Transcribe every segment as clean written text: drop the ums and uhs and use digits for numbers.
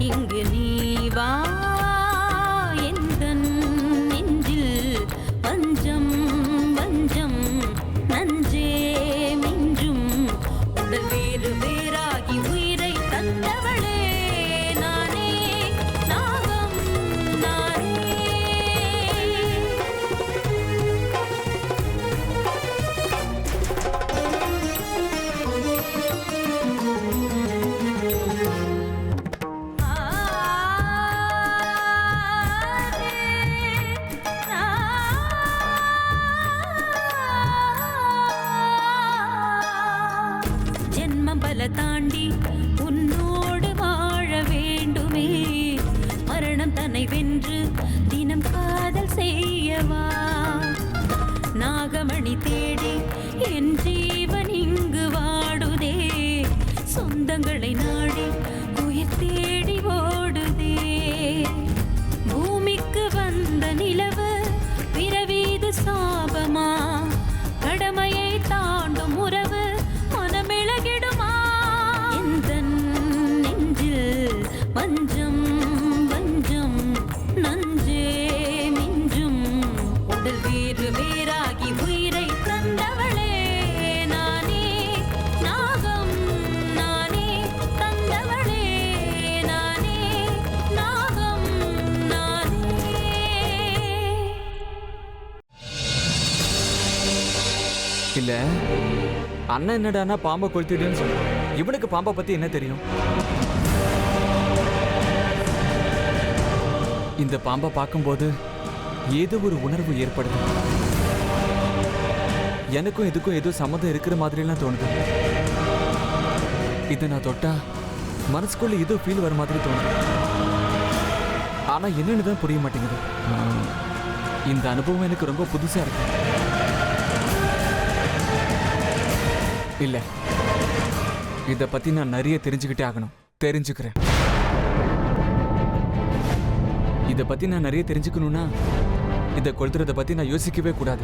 இங்கு நீ வா எந்தன் நெஞ்சில் பஞ்சம் வஞ்சம் நஞ்சே மிஞ்சும் உடல் வேறு வேறாகி உயிரை தந்தவளே நானே நாகம் நானே. ஜென்மபல தாண்டி உன்னோடு வாழ வேண்டுமே, மரணம் தன்னை வென்று தினம் காதல் செய்யவா. நாகமணி தேடி என் ஜீவன் இங்கு வாடுதே, சொந்தங்களை நாடி உயிர் தேடி ஓடுதே. பூமிக்கு வந்த நிலவு பிறவீது சாபமா, கடமையை தாண்டும் உறவு மனமிளகிடுமா. எந்தன் நெஞ்சில் வஞ்சம் வஞ்சம் நஞ்சே மிஞ்சும் உடல் வேறு வேறாகி உயிரை தந்தவளே நானே நாகம் நானே தந்தவளே நானே நாகம் நானே. இல்ல அண்ணன் என்னடானா பாம்பை கொளுத்திடுன்னு சொல்றான். இவனுக்கு பாம்பை பத்தி என்ன தெரியும்? இந்த பாம்பை பார்க்கும்போது ஏதோ ஒரு உணர்வு ஏற்படுது. எனக்கும் இதுக்கும் ஏதோ சம்மந்தம் இருக்கிற மாதிரிலாம் தோணுது. இதை நான் தொட்டா மனசுக்குள்ள ஏதோ ஃபீல் வர மாதிரி தோணுது. ஆனா என்னன்னு தான் புரிய மாட்டேங்குது. இந்த அனுபவம் எனக்கு ரொம்ப புதுசா இருக்கு. இல்ல, இத பத்தி நான் நிறைய தெரிஞ்சுக்கிட்டே ஆகணும். தெரிஞ்சுக்கிறேன். இத பத்தி நான் நிறைய தெரிஞ்சுக்கணும்னா இத கொளுத்துறத பத்தி நான் யோசிக்கவே கூடாது.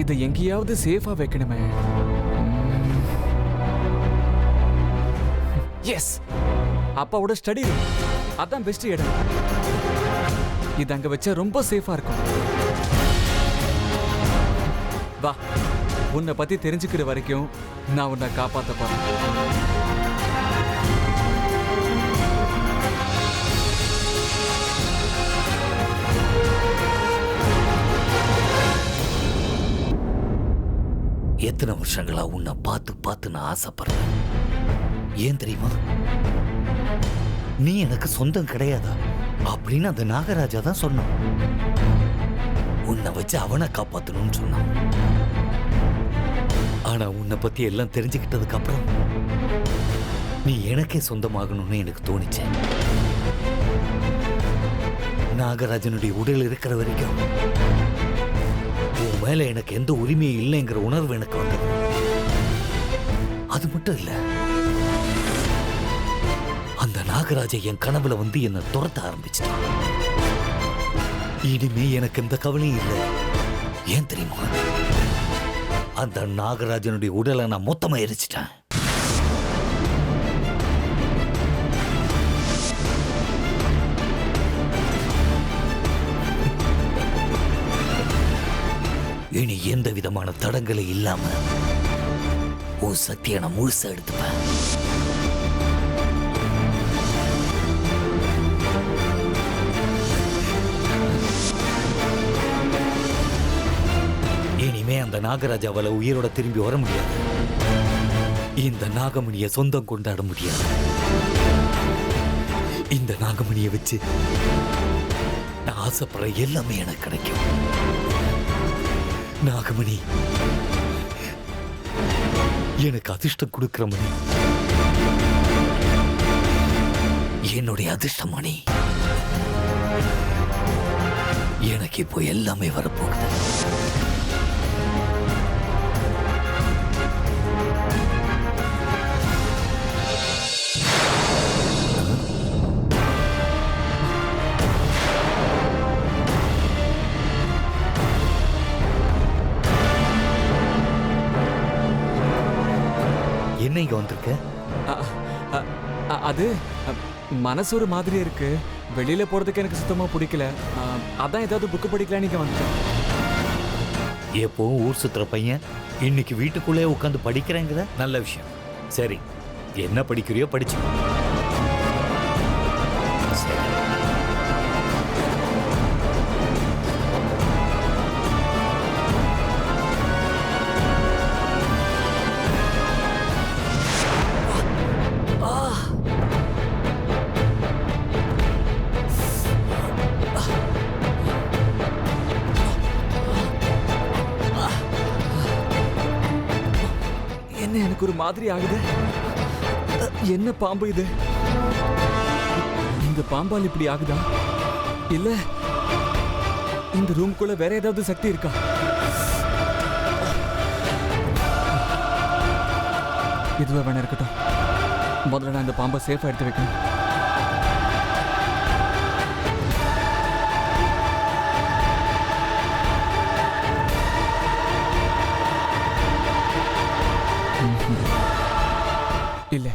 இத எங்கேயாவது சேஃபா வைக்கணுமே. எஸ், அப்பாவோட ஸ்டடி ரூம். அதான் பெஸ்ட் இடம். இது அங்க வச்சா ரொம்ப சேஃபா இருக்கும். வா, உன்னை பத்தி தெரிஞ்சுக்கிற வரைக்கும் நான் உன்னை காப்பாத்த போறேன். எத்தனை வருஷங்களா உன்னை பார்த்து பார்த்து நான் ஆசைப்படுறேன். ஏன் தெரியுமா? நீ எனக்கு சொந்தம் கிடையாதா அப்படின்னு அந்த நாகராஜா தான் சொன்னான். உன்னை வச்சு அவனை காப்பாத்தணும்னு சொன்னான். ஆனா உன்னை பத்தி எல்லாம் தெரிஞ்சுக்கிட்டதுக்கு அப்புறம் நீ எனக்கே சொந்தமாகணும்னு எனக்கு தோணிச்சு. நாகராஜனுடைய உடல் இருக்கிற வரைக்கும் உன் மேல எனக்கு எந்த உரிமையும் இல்லைங்கிற உணர்வு எனக்கு வந்தது. அது மட்டும் இல்ல, அந்த நாகராஜ என் கனவுல வந்து என்னை துரத்த ஆரம்பிச்சிட்டான். இனிமே எனக்கு எந்த கவலையும் இல்லை. ஏன் தெரியுமா? அந்த நாகராஜனுடைய உடலை நான் மொத்தமா எரிச்சிட்டேன். இனி எந்த விதமான தடங்களை இல்லாம உன் சக்தியை நான் முழுசா எடுத்துப்பேன். இனிமே அந்த நாகராஜாவால உயிரோட திரும்பி வர முடியாது. இந்த நாகமணியை சொந்தம் கொண்டாட முடியாது. இந்த நாகமணியை வச்சு நான் ஆசைப்படுற எல்லாமே எனக்கு கிடைக்கும். நாகமணி எனக்கு அதிர்ஷ்டம் கொடுக்கிற மணி. என்னுடைய அதிர்ஷ்டமணி. எனக்கு இப்போ எல்லாமே வரப்போகுது. என்ன இங்க வந்திருக்க? அது மனசு ஒரு மாதிரியே இருக்கு. வெளியில போறதுக்கு எனக்கு சுத்தமா பிடிக்கல. அதான் ஏதாவது புக்கு படிக்கலாம் நீங்க வந்துட்டேன். எப்பவும் ஊர் சுத்துற பையன் இன்னைக்கு வீட்டுக்குள்ளே உட்காந்து படிக்கிறேங்கிற நல்ல விஷயம். சரி, என்ன படிக்கிறியோ படிச்சு. என்ன எனக்கு ஒரு மாதிரி ஆகுது. என்ன பாம்பு இது? இந்த பாம்பால் இப்படி ஆகுதா? இல்ல இந்த ரூம்குள்ள வேற ஏதாவது சக்தி இருக்கா? இதுவே வேணா இருக்கட்டும். முதல்ல நான் இந்த பாம்பை சேஃபா எடுத்து வைக்கணும். இல்ல,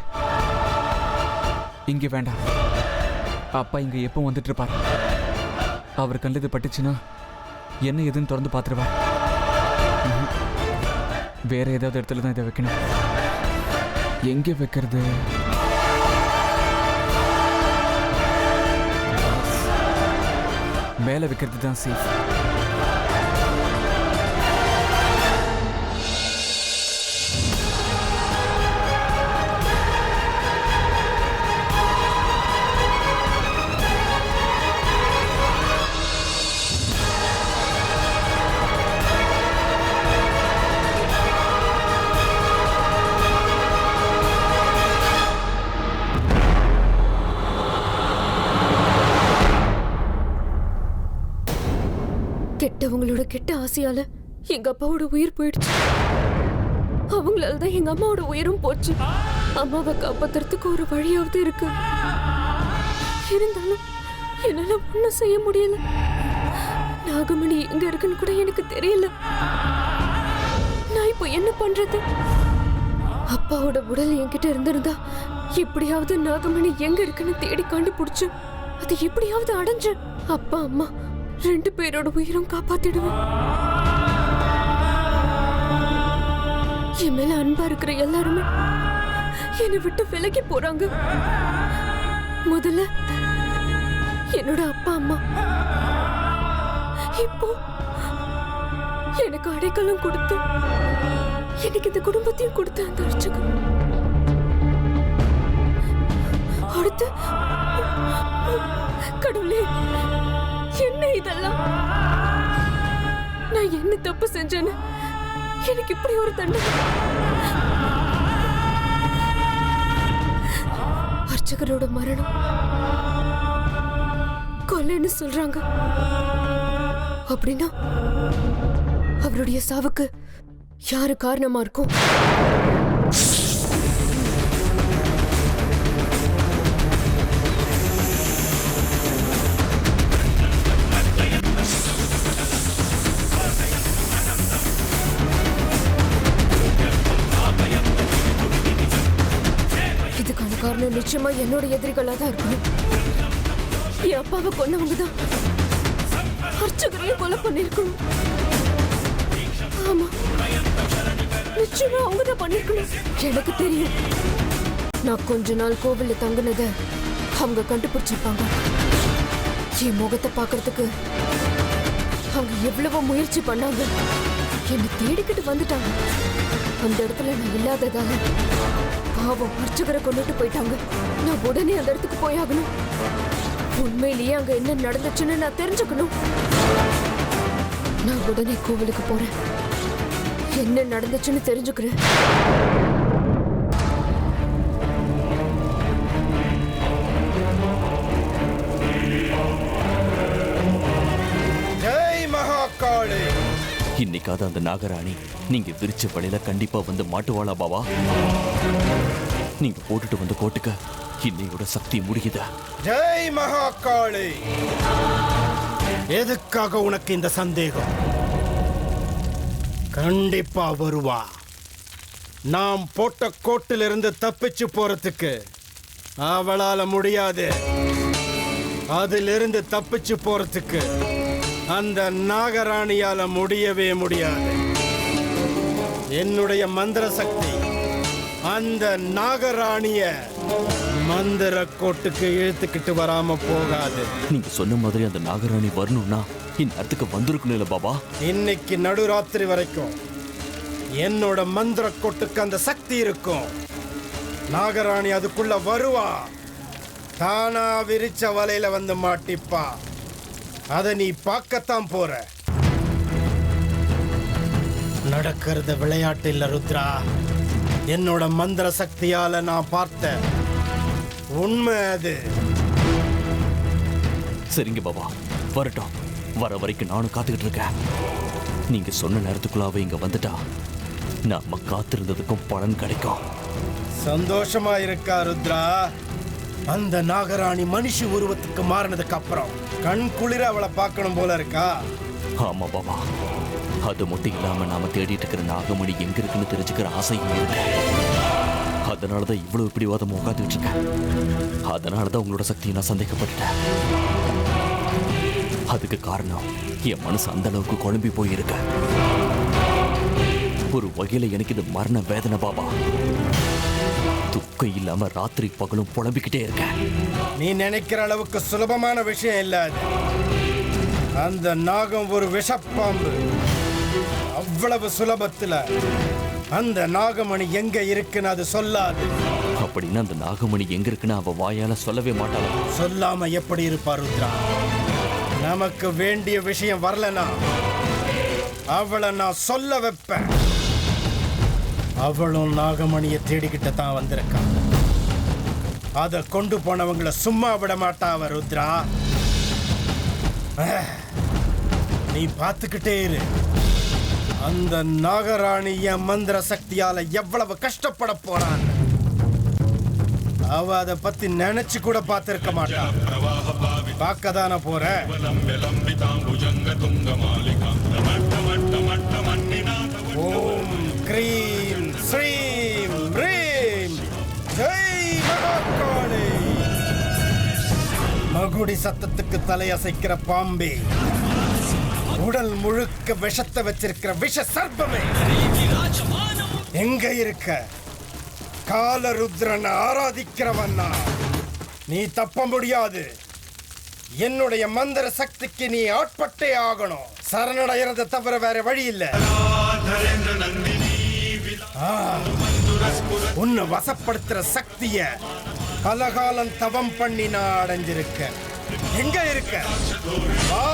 இங்க வேண்டாம். அப்பா இங்க எப்போ வந்துட்டு இருப்பார். அவர் கண்ணில் இது பட்டுச்சுன்னா என்ன எதுன்னு திறந்து பார்த்துருவார். வேற ஏதாவது இடத்துல தான் இதை வைக்கணும். எங்க வைக்கிறது? மேல வைக்கிறது தான் சேஃப். கெட்டவங்களோட கெட்ட ஆசையால எங்க அப்பாவோட உயிர் போயிடுச்சு. அவங்களால தான் எங்க அம்மாவோட உயிரும் போச்சு. அம்மாவை காப்பாத்துறதுக்கு ஒரு வழியாவது இருக்கு. இருந்தாலும் என்னால ஒண்ணும் செய்ய முடியல. நாகமணி எங்க இருக்குன்னு கூட எனக்கு தெரியல. நான் இப்போ என்ன பண்றது? அப்பாவோட உடல் என்கிட்ட இருந்திருந்தா எப்படியாவது நாகமணி எங்க இருக்குன்னு தேடி கண்டுபிடிச்சு அது எப்படியாவது அடைஞ்சு அப்பா அம்மா 2 பேரோட உயிரும் காப்பாத்திடுவேன். என் மேல அன்பா இருக்கிற எல்லாருமே என்னை விட்டு விலகி போறாங்க. முதல்ல என்னோட அப்பா அம்மா, இப்போ எனக்கு அடைக்கலம் கொடுத்து எனக்கு இந்த குடும்பத்தையும் கொடுத்து அந்த அர்ச்சகன். அடுத்து கடவுளே, என்ன இதெல்லாம்? நான் என்ன தப்பு செஞ்சேன்னு எனக்கு இப்படி ஒரு தண்டனை? அர்ச்சகரோட மரணம் கொலைன்னு சொல்றாங்க. அப்படின்னா அவருடைய சாவுக்கு யாரு காரணமா இருக்கும்? இதுக்கான காரணம் நிச்சயமா என்னோட எதிரிகளா தான் இருக்கணும். என் அப்பாவை கொன்னவங்க தான் அர்ச்சகரையும் கொலை பண்ணிருக்கணும். ஆமா, நிச்சயமா அவங்க தான் பண்ணிருக்கணும். எனக்கு தெரியும். நான் கொஞ்ச நாள் கோவில்ல தங்குனத அவங்க கண்டுபிடிச்சிருப்பாங்க. என் முகத்தை பாக்குறதுக்கு அவங்க எவ்வளவோ முயற்சி பண்ணாங்க. என்னை தேடிக்கிட்டு வந்துட்டாங்க. அந்த இடத்துல நான் இல்லாததால பாவம் அர்ச்சகரை கொண்டுட்டு போயிட்டாங்க. நான் உடனே அந்த இடத்துக்கு போயாகணும். உண்மையிலேயே அங்க என்ன நடந்துச்சுன்னு நான் தெரிஞ்சுக்கணும். நான் உடனே கோவிலுக்கு போறேன். என்ன நடந்துச்சுன்னு தெரிஞ்சுக்கிறேன். ஜெய் மகாகாளி. இன்னைக்காவது அந்த நாகராணி நீங்க விரிச்ச வழியில கண்டிப்பா வந்து மாட்டுவாளா பாவா? நீங்க போட்டுட்டு வந்த கோட்டுக்கு இன்னையோட சக்தி முடியுதா? ஜெய் மகாகாளி. எதுக்காக உனக்கு இந்த சந்தேகம்? கண்டிப்பா வருவா. நாம் போட்ட கோட்டிலிருந்து தப்பிச்சு போறதுக்கு அவளால முடியாது. அதிலிருந்து தப்பிச்சு போறதுக்கு அந்த நாகராணியால முடியவே முடியாது. என்னுடைய மந்திர சக்தி அந்த நாகராணிய மந்திர கோட்டுக்கு இழுத்துக்கிட்டு வராம போகாது. நீங்க சொன்ன மாதிரி அந்த நாகராணி வரணும்னா இந்நேரத்துக்கு வந்திருக்கணும் இல்ல பாபா? இன்னைக்கு நடுராத்திரி வரைக்கும் என்னோட மந்திர கோட்டுக்கு அந்த சக்தி இருக்கும். நாகராணி அதுக்குள்ள வருவா, தானா விரிச்ச வலையில வந்து மாட்டிப்பா. அத நீ பார்க்கத்தான் போற. நடக்கிறது விளையாட்டு இல்ல ருத்ரா. என்னோட மந்திர சக்தியால நான் பார்த்த உண்மை அது. சரிங்க பாபா, வரட்டும். வர வரைக்கும் நானும் காத்துக்கிட்டு இருக்கேன். நீங்க சொன்ன நேரத்துக்குள்ள அவ இங்க வந்துட்டா நாம காத்திருந்ததுக்கும் பலன் கிடைக்கும். சந்தோஷமா இருக்கா ருத்ரா? அந்த நாகராணி மனுஷ உருவத்துக்கு மாறினதுக்கு அப்புறம் கண் குளிர அவளை பார்க்கணும் போல இருக்கா? ஆமா பாபா, அது மட்டும் இல்லாம நாம தேடிட்டு இருக்கிற நாகமணி எங்க இருக்குன்னு தெரிஞ்சுக்கிற ஆசையும் இருக்கு. அதனாலதான் இவ்வளவு பிடிவாதமா உட்காந்துட்டு இருக்கேன். அதனாலதான் உங்களோட சக்தியை நான் சந்தேகப்பட்டுட்டேன். அதுக்கு காரணம் என் மனசு அந்த அளவுக்கு குழம்பி போயிருக்க. ஒரு வகையில எனக்கு இது மரண வேதனை பாபா. துக்கம் இல்லாம ராத்திரி பகலும் புலம்பிக்கிட்டே இருக்க. நீ நினைக்கிற அளவுக்கு சுலபமான விஷயம் இல்ல அது. அந்த நாகம் ஒரு விஷப்பாம்பு. அவ்வளவு சுலபத்துல அந்த நாகமணி எங்க இருக்குன்னு அது சொல்லாது. அப்படின்னா அந்த நாகமணி எங்க இருக்குன்னு அவ வாயால சொல்லவே மாட்டாளா? சொல்லாம எப்படி இருப்பா ருத்ரா? நமக்கு வேண்டிய விஷயம் வரலனா அவளை நான் சொல்ல வைப்பேன். அவளும் நாகமணியை தேடிக்கிட்ட தான் வந்திருக்கான். அதை கொண்டு போனவங்களை சும்மா விட மாட்டா அவ ருத்ரா. நீ பார்த்துக்கிட்டே இரு. அந்த நாகராணி என் மந்திர சக்தியால எவ்வளவு கஷ்டப்பட போறான். அவ அதை பத்தி நினைச்சு கூட பார்த்திருக்க மாட்டான். பார்க்க தானே போற. ஓம் க்ரீம் ஸ்ரீம் ரீம் ஜெய் மகாகாளி. மகுடி சத்தத்துக்கு தலையசைக்கிற பாம்பே, உடல் முழுக்க விஷத்தை வச்சிருக்கிற விஷ சர்ப்பமே, எங்க இருக்க? காலருத்ரன் ஆராதிக்கிறவன்னா நீ தப்ப முடியாது. என்னுடைய மந்திர சக்திக்கு நீ ஆட்பட்டே ஆகணும். சரணடைகிறத தவிர வேற வழி இல்ல. உன்னை வசப்படுத்துற சக்திய பலகாலம் தவம் பண்ணி நான் அடைஞ்சிருக்க. எங்க இருக்க? வா,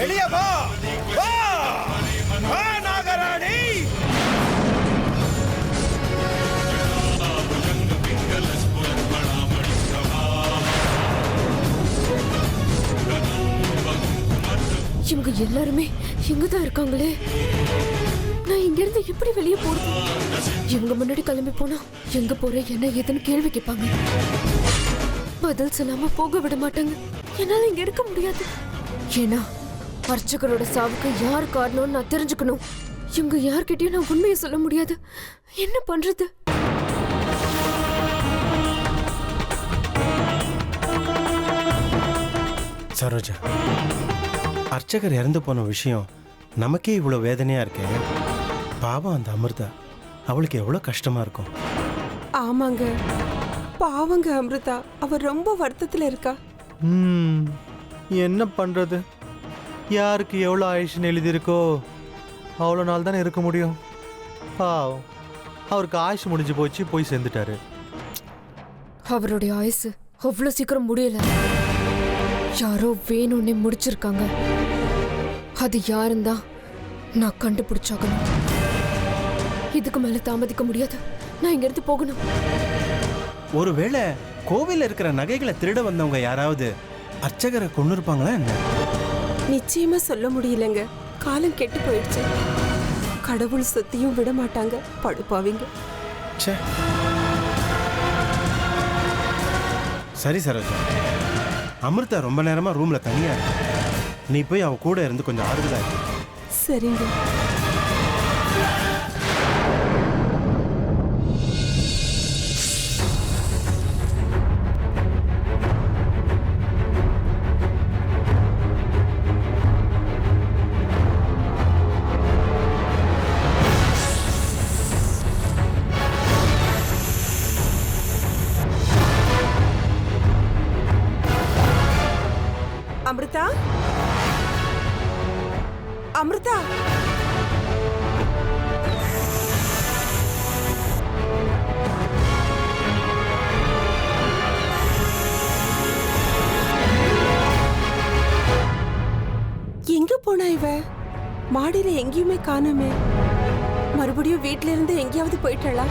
வெளிய வா, வா, வா நாகராணி. இவங்க எல்லாருமே இங்கதான் இருக்காங்களே. நான் இங்க இருந்து எப்படி வெளியே போறது? இவங்க முன்னாடி கிளம்பி போனா எங்க போற என்ன ஏதுன்னு கேள்வி கேட்பாங்க. பதில் சொல்லாம போக விட மாட்டாங்க. என்னால இங்க இருக்க முடியாது. ஏன்னா அர்ச்சகரோட சாவுக்கு யார் காரணம்னு நான் தெரிஞ்சுக்கணும். இவங்க யார்கிட்டயும் நான் உண்மையை சொல்ல முடியாது. என்ன பண்றது? சரோஜா, அர்ச்சகர் இறந்து போன விஷயம் நமக்கே இவ்வளோ வேதனையா இருக்கே. பாவம் அந்த அமிர்தா, அவளுக்கு எவ்வளோ கஷ்டமா இருக்கும். ஆமாங்க, பாவங்க அமிர்தா, அவர் ரொம்ப வருத்தத்தில் இருக்கா. என்ன பண்றது? யாருக்கு எவ்வளோ ஆயுஷ்னு எழுதியிருக்கோ அவ்வளோ நாள் தானே இருக்க முடியும். பாவம், அவருக்கு ஆயுஷ் முடிஞ்சு போச்சு, போய் சேர்ந்துட்டாரு. அவருடைய ஆயுசு அவ்வளவு சீக்கிரம் முடியல. யாரோ வேணும்னே முடிச்சிருக்காங்க. அது யாருந்தா நான் கண்டுபிடிச்சாகணும். இதுக்கு மேல தாமதிக்க முடியாது. நான் இங்க இருந்து போகணும். ஒருவேளை கோவில்ல இருக்கிற நகைகளை திருட வந்தவங்க யாராவது அர்ச்சகரை கொண்டு இருப்பாங்களா என்ன? நிச்சயமா சொல்ல முடியலங்க. காலம் கெட்டு போயிடுச்சு. கடவுள் சொத்தியும் விட மாட்டாங்க. படுப்பாவீங்க. ச்சே. சரி சரோஜா, அமிர்தா ரொம்ப நேரமா ரூம்ல தனியா இருக்கு. நீ போய் அவ கூட இருந்து கொஞ்சம் ஆறுதலா இருக்கு. சரிங்க. அமிர்தா, அமிர்தா, எங்க போனா இவ? மாடியில எங்கேயுமே காணோமே. மறுபடியும் வீட்ல இருந்து எங்கேயாவது போயிட்டாளா?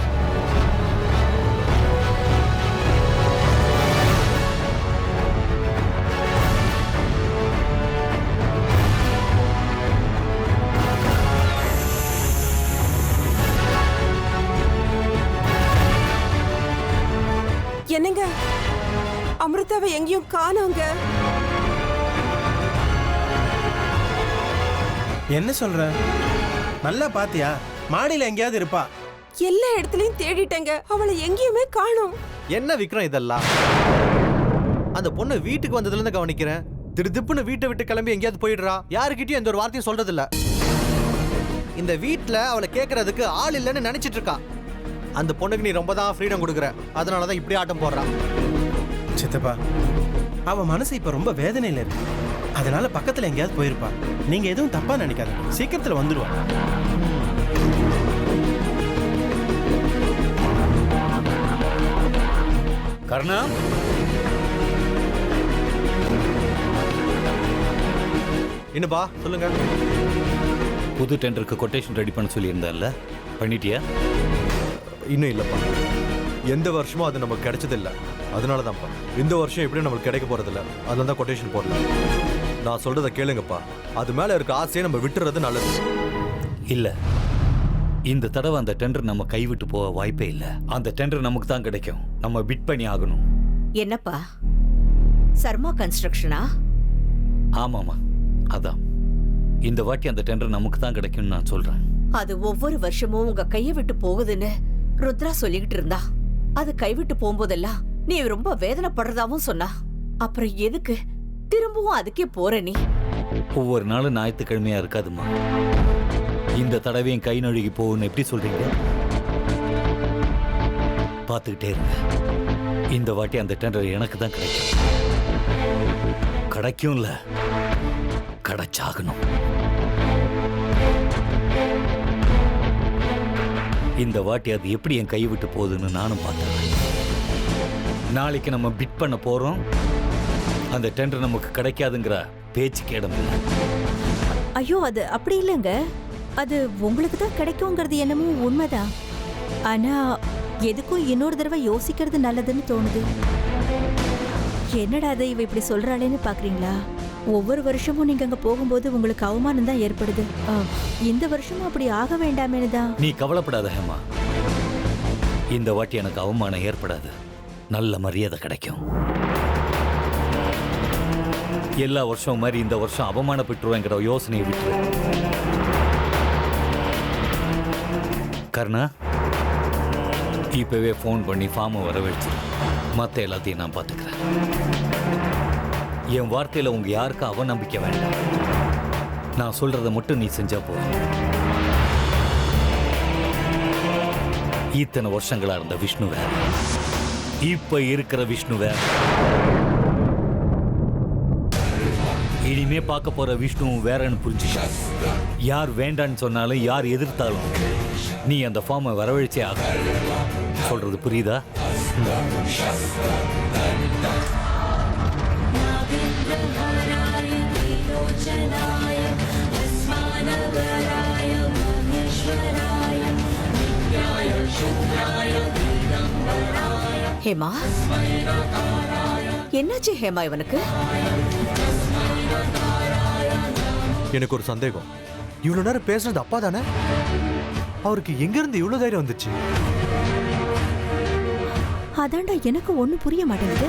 என்னங்க, அமிர்தாவை எங்கேயும் காணோங்க. என்ன சொல்ற? நல்லா பாத்தியா? மாடியில எங்கேயாவது இருப்பா. எல்லா இடத்துலயும் தேடிட்டேங்க, அவளை எங்கேயுமே காணோம். என்ன விக்ரம் இதெல்லாம்? அந்த பொண்ணு வீட்டுக்கு வந்ததுல இருந்து கவனிக்கிறேன். திடுதிப்புன்னு வீட்டை விட்டு கிளம்பி எங்கேயாவது போயிடுறா. யாருக்கிட்டயும் எந்த ஒரு வார்த்தையும் சொல்றது இல்ல. இந்த வீட்டுல அவளை கேட்கறதுக்கு ஆள் இல்லைன்னு நினைச்சிட்டு இருக்கா. அந்த பொண்ணுக்கு நீ ரொம்ப தான் ஃப்ரீடம் கொடுக்குற. அதனாலதான் இப்படி ஆட்டம் போடுறான். சித்தப்பா, அவ மனசு இப்ப ரொம்ப வேதனையில இருக்கு. அதனால பக்கத்துல எங்கேயாவது போயிருப்பா. நீங்க எதுவும் தப்பா நினைக்காதீங்க, சீக்கிரத்துல வந்துடுவா. கர்ணா, என்னப்பா சொல்லுங்க. புது டெண்டருக்கு கொட்டேஷன் ரெடி பண்ண சொல்லியிருந்தேன்ல, பண்ணிட்டியா? இன்னும் இல்லப்பா. எந்த வருஷமும் அது நமக்கு கிடைச்சதில்ல. அதனால தான்ப்பா இந்த வருஷம் எப்படியும் நம்மளுக்கு கிடைக்க போறதில்ல. அதனால தான் கொட்டேஷன் போடல. நான் சொல்றதை கேளுங்கப்பா. அது மேல இருக்க ஆசையை நம்ம விட்டுறது நல்லது. இல்ல, இந்த தடவை அந்த டெண்டர் நம்ம கைவிட்டு போக வாய்ப்பே இல்ல. அந்த டெண்டர் நமக்கு தான் கிடைக்கும். நம்ம பிட் பண்ணி ஆகணும். என்னப்பா, சர்மா கன்ஸ்ட்ரக்ஷனா? ஆமாமா, அதான். இந்த வாட்டி அந்த டெண்டர் நமக்கு தான் கிடைக்கும்னு நான் சொல்றேன். அது ஒவ்வொரு வருஷமும் உங்க கையை விட்டு போகுதுன்னு ருத்ரா சொல்லிக்கிட்டு இருந்தா. அது கைவிட்டு போகும்போதெல்லாம் நீ ரொம்ப வேதனைப்படுறதாவும் சொன்னா. அப்புறம் எதுக்கு திரும்பவும் அதுக்கே போற நீ? ஒவ்வொரு நாளும் ஞாயிற்றுக்கிழமையா இருக்காதுமா. இந்த தடவையும் கை நழுகி போகுன்னு எப்படி சொல்றீங்க? பார்த்துக்கிட்டே இருங்க. இந்த வாட்டி அந்த டெண்டர் எனக்கு தான் கிடைக்கும். கிடைக்கும்ல, கிடைச்சாகணும். இந்த வாட்டி அது எப்படி என் கை விட்டு போகுதுன்னு நானும் பார்த்தேன். நாளைக்கு நம்ம பிட் பண்ண போறோம். அந்த டெண்டர் நமக்கு கிடைக்காதுங்கிற பேச்சுக்கு இடம் இல்லை. ஐயோ, அது அப்படி இல்லைங்க. அது உங்களுக்கு தான் கிடைக்குங்கிறது என்னமோ உண்மைதான். ஆனா எதுக்கும் இன்னொரு தடவை யோசிக்கிறது நல்லதுன்னு தோணுது. என்னடா அதை இவ இப்படி சொல்றாளேன்னு பாக்குறீங்களா? ஒவ்வொரு வருஷமும் நீங்க அங்க போகும்போது உங்களுக்கு அவமானம் தான் ஏற்படுது. இந்த வருஷமும் அப்படி ஆக வேண்டாமேனு தான். நீ கவலைப்படாத ஹேமா. இந்த வாட்டி எனக்கு அவமானம் ஏற்படாது. நல்ல மரியாதை கிடைக்கும். எல்லா வருஷம் மாதிரி இந்த வருஷம் அவமானப்பட்டுருவேங்கிற யோசனையை விட்டு கர்ணா, இப்பவே ஃபோன் பண்ணி ஃபார்மை வரவழைச்சு மற்ற எல்லாத்தையும் நான் பார்த்துக்கிறேன். என் வார்த்தையில் உங்க யாருக்கும் அவநம்பிக்கை வேண்டாம். நான் சொல்றதை மட்டும் நீ செஞ்சா போதும். இத்தனை வருஷங்களா இருந்த விஷ்ணு வேற, இப்ப இருக்கிற விஷ்ணு வேற. இனிமே பார்க்க போற விஷ்ணுவும் வேறன்னு புரிஞ்சுக்க. யார் வேண்டான்னு சொன்னாலும் யார் எதிர்த்தாலும் நீ அந்த ஃபார்மை வரவழைச்சே ஆக. சொல்றது புரியுதா? ஹேமா, என்னாச்சு ஹேமா இவனுக்கு? எனக்கு ஒரு சந்தேகம். இவ்வளவு நேரம் பேசுறது அப்பா தானே? அவருக்கு எங்க இருந்து இவ்வளவு தைரியம் வந்துச்சு? அதான்டா எனக்கு ஒண்ணும் புரிய மாட்டேங்குது.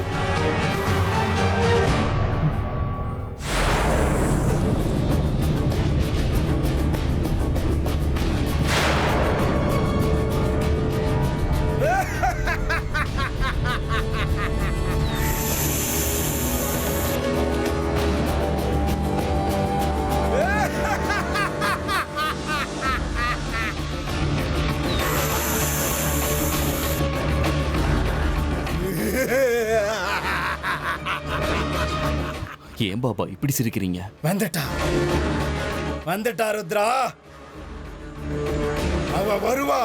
ஏன் பாபா இப்படி சிரிக்கிறீங்க? வந்துட்டா ருத்ரா. அவ வருவா,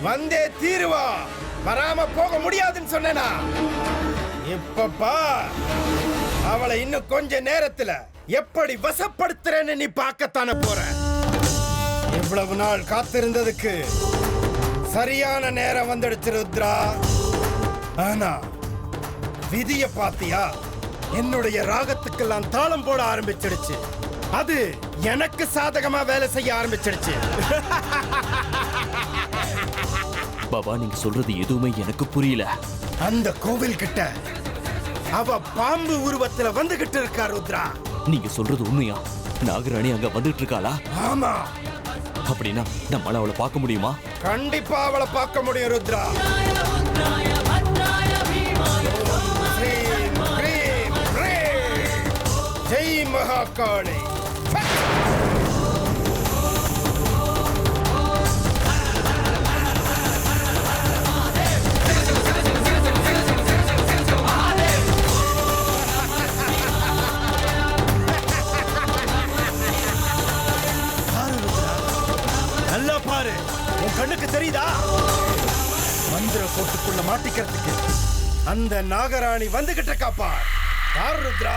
வந்தே தீருவா. வராம போக முடியாதுன்னு சொன்னேனா? இப்பப்பா அவளை இன்னும் கொஞ்ச நேரத்துல எப்படி வசப்படுத்துறேன்னு நீ பார்க்கத்தானே போற. இவ்வளவு நாள் காத்திருந்ததுக்கு சரியான நேரம் வந்துடுச்சு ருத்ரா. ஆனா விதிய பாத்தியா? என்னுடைய ராகத்துக்கெல்லாம் தாளம் போட ஆரம்பிச்சிடுச்சு. அது எனக்கு சாதகமா வேலை செய்ய ஆரம்பிச்சிடுச்சு. பாபா நீங்க சொல்றது எதுவுமே எனக்கு புரியல. அந்த கோவில் கிட்ட அவ பாம்பு உருவத்துல வந்துகிட்டு இருக்கா ருத்ரா. நீங்க சொல்றது உண்மையா? நாகராணி அங்க வந்துட்டு இருக்காளா? ஆமா. அப்படின்னா நம்மளால அவளை பார்க்க முடியுமா? கண்டிப்பா அவளை பார்க்க முடியும் ருத்ரா. ஸ்ரீம், க்ரீம், க்ரீம். ஜெய் மகாகாளி. நல்லா பாரு, உன் கண்ணுக்கு தெரியுதா? மந்திர கோட்டுக்குள்ள மாட்டிக்கிறதுக்கு அந்த நாகராணி வந்துகிட்டு இருக்காப்பா. பாரு ருத்ரா.